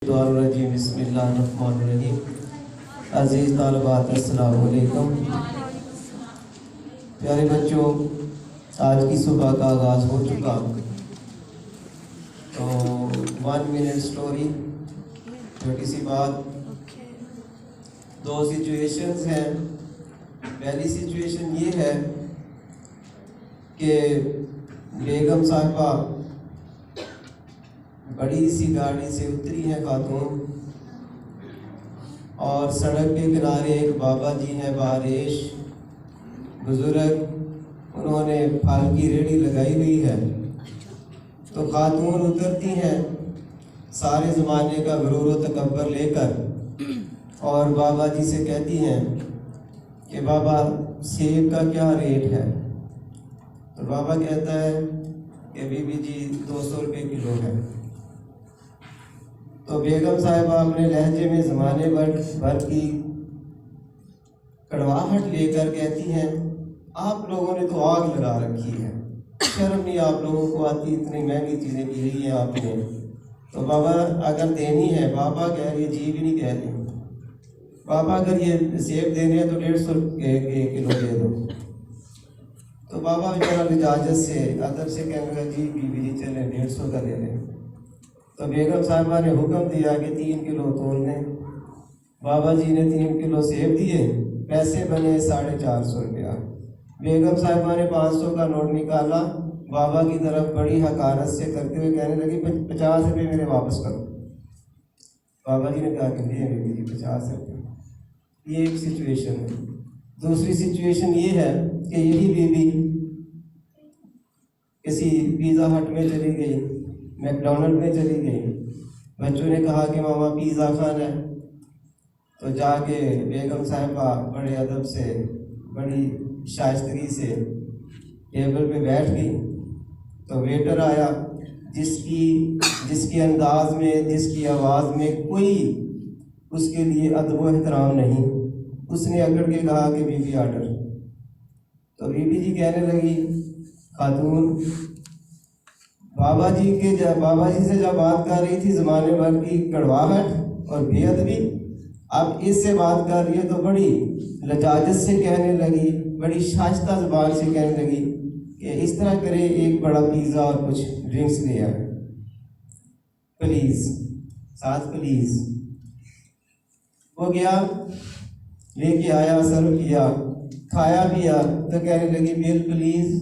الرجیم بسم اللہ الرحمن الرحیم۔ عزیز طالبات السلام علیکم۔ پیارے بچوں، آج کی صبح کا آغاز ہو چکا، تو 1 منٹ سٹوری، چھوٹی سی بات۔ دو سچویشنز ہیں۔ پہلی سچویشن یہ ہے کہ بیگم صاحبہ بڑی سی گاڑی سے اتری ہیں خاتون، اور سڑک کے کنارے ایک بابا جی ہیں بارش بزرگ، انہوں نے پھل کی ریڑھی لگائی ہوئی ہے۔ تو خاتون اترتی ہیں سارے زمانے کا غرور و تکبر لے کر، اور بابا جی سے کہتی ہیں کہ بابا سیب کا کیا ریٹ ہے؟ تو بابا کہتا ہے کہ بی بی جی 200 روپے کلو ہے۔ تو بیگم صاحبہ اپنے لہجے میں زمانے بھر کی کڑواہٹ لے کر کہتی ہیں، آپ لوگوں نے تو آگ لگا رکھی ہے، شرم نہیں آپ لوگوں کو آتی؟ اتنی مہنگی چیزیں کی رہی ہیں آپ نے۔ تو بابا اگر دینی ہے، بابا کہہ رہی ہے، جی بھی نہیں کہہ رہے، بابا اگر یہ سیب دینے ہیں تو 150 کلو دے دو۔ تو بابا بیچارہ لجاجت سے ادب سے کہنے لگا، جی بی بی جی چلیں 150 کا دے دیں۔ تو بیگم صاحبہ نے حکم دیا کہ 3 کلو تول دیں۔ بابا جی نے 3 کلو سیب دیے، پیسے بنے 450 روپیہ۔ بیگم صاحبہ نے 500 کا نوٹ نکالا، بابا کی طرف بڑی حقارت سے کرتے ہوئے کہنے لگی، 50 روپے میرے واپس کرو۔ بابا جی نے کہا کہ لیے بی بی جی 50 روپے۔ یہ ایک سچویشن ہے۔ دوسری سچویشن یہ ہے کہ یہی بی بی کسی پیزا ہٹ میں چلی گئی، میک ڈونلڈ میں چلی گئی، بچوں نے کہا کہ ماما پیزا کھانا ہے، تو جا کے بیگم صاحبہ بڑے ادب سے بڑی شائستگی سے ٹیبل پہ بیٹھ گئی۔ تو ویٹر آیا، جس کے انداز میں، جس کی آواز میں کوئی اس کے لیے ادب و احترام نہیں، اس نے اکڑ کے کہا کہ بی بی آرڈر۔ تو بی بی جی کہنے لگی، خاتون بابا جی سے جب بات کر رہی تھی زمانے بھر کی کڑواہٹ اور بے ادبی، اب اس سے بات کر رہی ہے تو بڑی لجاجت سے کہنے لگی، بڑی شائستہ زبان سے کہنے لگی کہ اس طرح کرے، ایک بڑا پیزا اور کچھ ڈرنکس لے آئے پلیز، ساتھ پلیز۔ وہ گیا، لے کے آیا، سرو کیا، کھایا پیا، تو کہنے لگی بل پلیز۔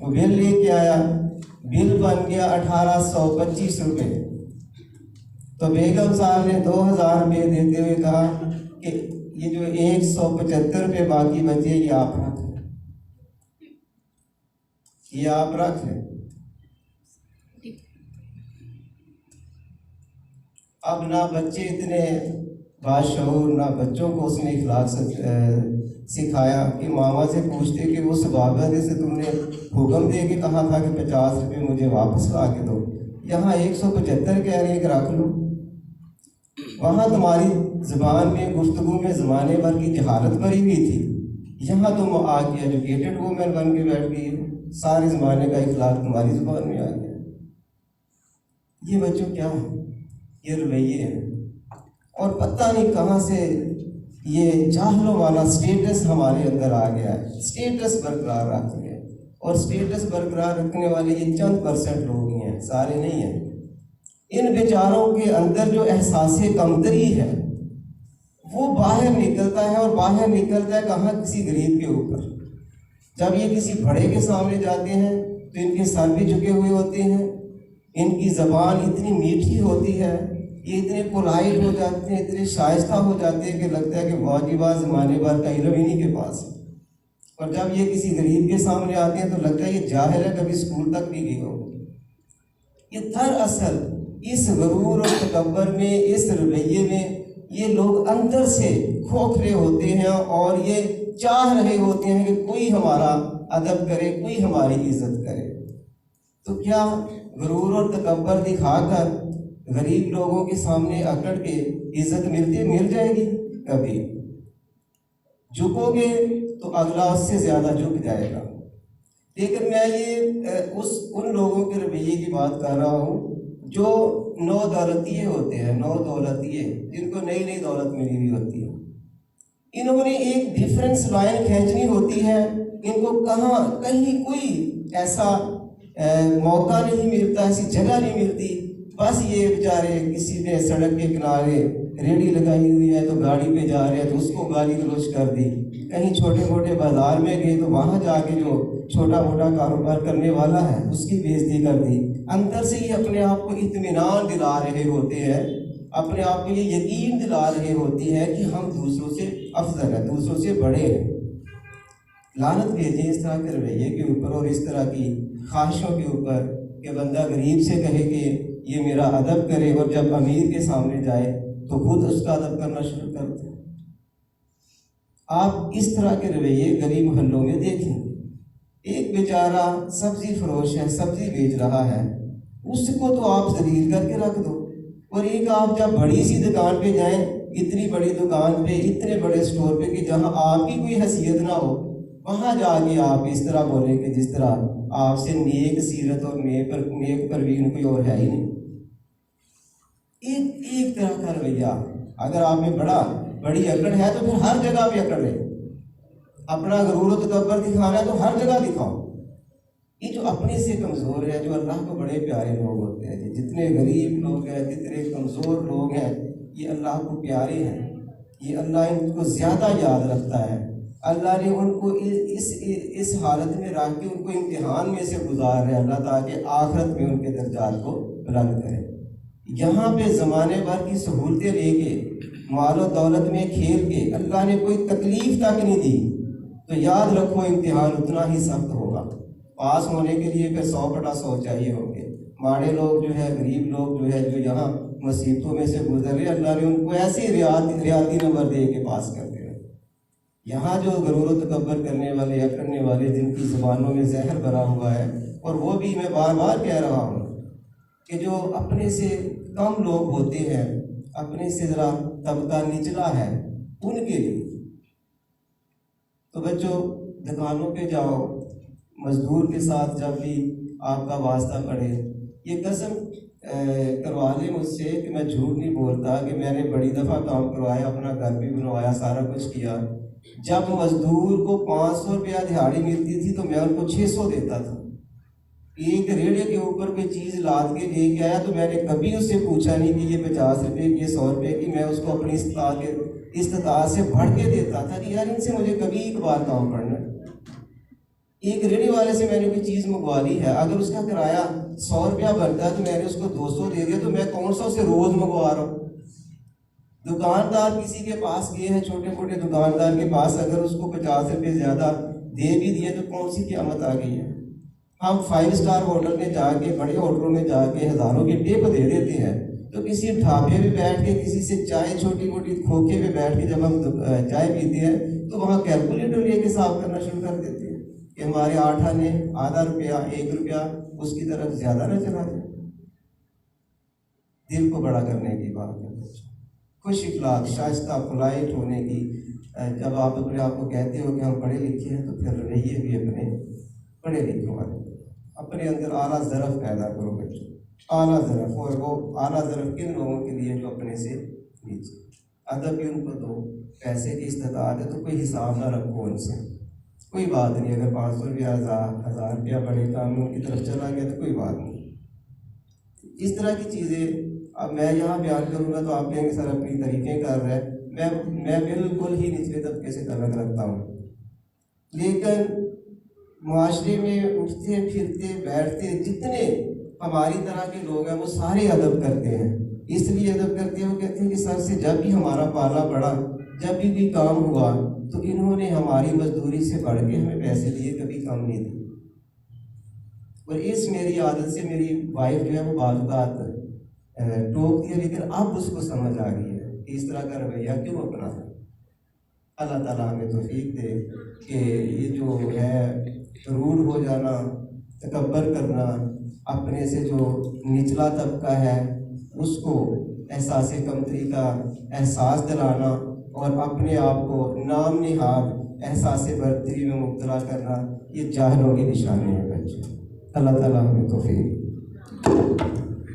وہ بل لے کے آیا، بل بن گیا 1825 روپے۔ تو بیگم صاحب نے 2000 روپے دیتے ہوئے کہا کہ یہ جو 175 روپے باقی بچے، یہ آپ رکھ لیں، یہ آپ رکھ لیں۔ اب نہ بچے اتنے باشعور، نہ بچوں کو اس نے اخلاق سکھایا کہ ماما سے پوچھتے کہ وہ صبابہ جیسے تم نے حکم دے کے کہا تھا کہ 50 روپے مجھے واپس لا کے دو، یہاں 175 کہہ رہے ہیں کہ رکھ لو۔ وہاں تمہاری زبان میں، گفتگو میں زمانے بھر کی جہالت بھری ہوئی تھی، یہاں تم آ کے ایجوکیٹڈ وومن بن کے بیٹھ گئی، سارے زمانے کا اخلاق تمہاری زبان میں آ گیا۔ یہ بچوں کیا ہے؟ یہ رویے ہیں، اور پتہ نہیں کہاں سے یہ جاہلوں والا سٹیٹس ہمارے اندر آ گیا ہے۔ سٹیٹس برقرار رکھ لیا، اور سٹیٹس برقرار رکھنے والے یہ چند % لوگ ہی ہیں، سارے نہیں ہیں۔ ان بیچاروں کے اندر جو احساس کمتری ہے وہ باہر نکلتا ہے، اور باہر نکلتا ہے کہاں؟ کسی غریب کے اوپر۔ جب یہ کسی بڑے کے سامنے جاتے ہیں تو ان کے سر بھی جھکے ہوئے ہوتے ہیں، ان کی زبان اتنی میٹھی ہوتی ہے، یہ اتنے پولائٹ ہو جاتے ہیں، اتنے شائستہ ہو جاتے ہیں کہ لگتا ہے کہ واجبات زمانے بھر کا علم انہی کے پاس ہے۔ اور جب یہ کسی غریب کے سامنے آتے ہیں تو لگتا ہے یہ جاہل ہے، کبھی اسکول تک بھی گئے ہو۔ یہ دراصل اس غرور اور تکبر میں، اس رویے میں یہ لوگ اندر سے کھوکھلے ہوتے ہیں، اور یہ چاہ رہے ہوتے ہیں کہ کوئی ہمارا ادب کرے، کوئی ہماری عزت کرے۔ تو کیا غرور اور تکبر دکھا کر غریب لوگوں کے سامنے اکڑ کے عزت مل جائے گی؟ کبھی جھکو گے تو اگلا اس سے زیادہ جھک جائے گا۔ لیکن میں یہ ان لوگوں کے رویے کی بات کر رہا ہوں जो नौ दौलतिये होते हैं, नौ दौलतिये जिनको नई नई दौलत मिली हुई होती है, इन्होंने एक डिफरेंस लाइन खींचनी होती है। इनको कहीं कोई ऐसा मौका नहीं मिलता, ऐसी जगह नहीं मिलती। बस ये बेचारे किसी ने सड़क के किनारे रेडी लगाई हुई है तो गाड़ी पे जा रहे हैं तो उसको गाली गलौज कर दी, कहीं छोटे मोटे बाजार में गए तो वहाँ जाके जो छोटा मोटा कारोबार करने वाला है उसकी बेइज्जती कर दी। अंदर से ये अपने आप को इत्मीनान दिला रहे होते हैं, अपने आप को ये यकीन दिला रहे होती है कि हम दूसरों से अफजल है, दूसरों से बड़े हैं। लानत भेजें इस तरह के रवैये के ऊपर और इस तरह की ख्वाहिशों के ऊपर कि बंदा गरीब से कहे कि ये मेरा अदब करे और जब अमीर के सामने जाए तो खुद उसका अदब करना शुरू कर दे। आप इस तरह के रवैये गरीब मोहल्लों में देखेंगे। एक बेचारा सब्जी फरोश है, सब्जी बेच रहा है, उसको तो आप जलील करके रख दो। और एक आप जब बड़ी सी दुकान पे जाएं, इतनी बड़ी दुकान पे, इतने बड़े स्टोर पे कि जहां आपकी कोई हैसियत ना हो, वहां जाके आप इस तरह बोलें कि जिस तरह आपसे नेक सीरत और नेक परवीन कोई और है ही नहीं। एक तरह का रवैया। अगर आप में बड़ी अकड़ है तो फिर हर जगह पे अकड़ है। अपना गरूर और तकब्बर दिखाना है तो हर जगह दिखाओ। ये जो अपने से कमज़ोर है, जो अल्लाह को बड़े प्यारे लोग होते हैं, जितने गरीब लोग हैं, जितने कमज़ोर लोग हैं, ये अल्लाह को प्यारे हैं, ये अल्लाह इनको ज़्यादा याद रखता है। अल्लाह ने उनको इस हालत में रख के उनको इम्तिहान में से गुजार रहे अल्लाह, ताकि आखिरत में उनके दर्जात को बुलंद करे। यहाँ पे ज़माने भर की सहूलतें लेके, मालो दौलत में खेल के अल्लाह ने कोई तकलीफ़ तक नहीं दी, तो याद रखो इम्तिहान उतना ही सख्त होगा। पास होने के लिए फिर 100/100 चाहिए होंगे। माड़े लोग जो है, गरीब लोग जो है, जो यहाँ मुसीबतों में से गुजर रहे, अल्लाह ने उनको ऐसे रियाती नंबर दे के पास कर दिया। यहाँ जो गरूर तकब्बर करने वाले या करने वाले, जिनकी ज़ुबानों में जहर भरा हुआ है, और वो भी मैं बार बार कह रहा हूँ कि जो अपने से कम लोग होते हैं, अपने से ज़रा तबका निचला है, उनके लिए तो बच्चों दुकानों पे जाओ, मजदूर के साथ जब भी आपका वास्ता पड़े, ये कसम करवा लें मुझसे कि मैं झूठ नहीं बोलता कि मैंने बड़ी दफ़ा काम करवाया, अपना घर भी बनवाया, सारा कुछ किया। जब मजदूर को 500 रुपया दिहाड़ी मिलती थी तो मैं उनको 600 देता था। एक रेड़े के ऊपर कोई चीज़ लाद के लेके आया तो मैंने कभी उससे पूछा नहीं कि ये 50 रुपये की, ये 100 रुपये की। मैं उसको अपनी इस्तात से बढ़ के देता था कि यार इनसे मुझे कभी एक बार काम पड़ना। एक रेड़ी वाले से मैंने कोई चीज़ मंगवा ली है, अगर उसका किराया 100 रुपया बनता है तो मैंने उसको 200 दे दिया, तो मैं कौन सा उसे रोज़ मंगवा रहा हूँ। दुकानदार किसी के पास गए हैं, छोटे मोटे दुकानदार के पास, अगर उसको 50 रुपये ज़्यादा दे भी दिए तो कौन सी क़यामत आ गई है। हम 5 स्टार होटल में जाके, बड़े होटलों में जाके हज़ारों के टिप दे देते हैं, तो किसी ढाबे पे बैठ के, किसी से चाय, छोटी मोटी खोखे पे बैठ के जब हम चाय पीते हैं तो वहाँ कैलकुलेटर लेके हिसाब करना शुरू कर देते हैं कि हमारे 8 आने आधा रुपया, 1 रुपया उसकी तरफ ज़्यादा न चला जाए। दिल को बड़ा करने की बात है, खुश इखलाक, शाइस्ता, पोलाइट होने की। जब आप अपने आप को कहते हो कि हम पढ़े लिखे हैं, तो फिर रहिए भी अपने पढ़े लिखे वाले, अपने अंदर आला ज़रफ़ पैदा करो बच्चों, आला ज़रफ़। और वो आला ज़रफ़ किन लोगों के लिए जो अपने से नीचे। अदब भी उनको दो, पैसे की इस्तात है तो कोई हिसाब ना रखो उनसे, कोई बात नहीं। अगर 500 रुपया, 1000 रुपया बड़े काम में उनकी तरफ चला गया तो कोई बात नहीं। इस तरह की चीज़ें अब मैं यहाँ बयान करूँगा तो आप कहेंगे सर अपनी तरीक़ें कर रहे हैं। मैं बिल्कुल ही निचले तबके से तल्लुक़ रखता हूँ, लेकिन मुआशरे में उठते फिरते बैठते जितने हमारी तरह के लोग हैं वो सारे अदब करते हैं। इसलिए अदब करते हैं, वो कहते हैं कि सर से जब भी हमारा पाला पड़ा, जब भी कोई काम हुआ तो इन्होंने हमारी मजदूरी से बढ़ के हमें पैसे दिए, कभी कम नहीं दिए। और इस मेरी आदत से मेरी वाइफ जो है वो बात टोक दिया, लेकिन अब उसको समझ आ गई है कि इस तरह का रवैया क्यों अपना है। अल्लाह ताला हमें तौफीक दे कि ये जो है रूड हो जाना, तकब्बर करना, अपने से जो निचला तबका है उसको एहसास कमतरी का एहसास दिलाना और अपने आप को नाम निहाद एहसास बर्तरी में मुब्तला करना, ये जाहिलों की निशानी है बच्चों। अल्लाह ताला हमें तौफीक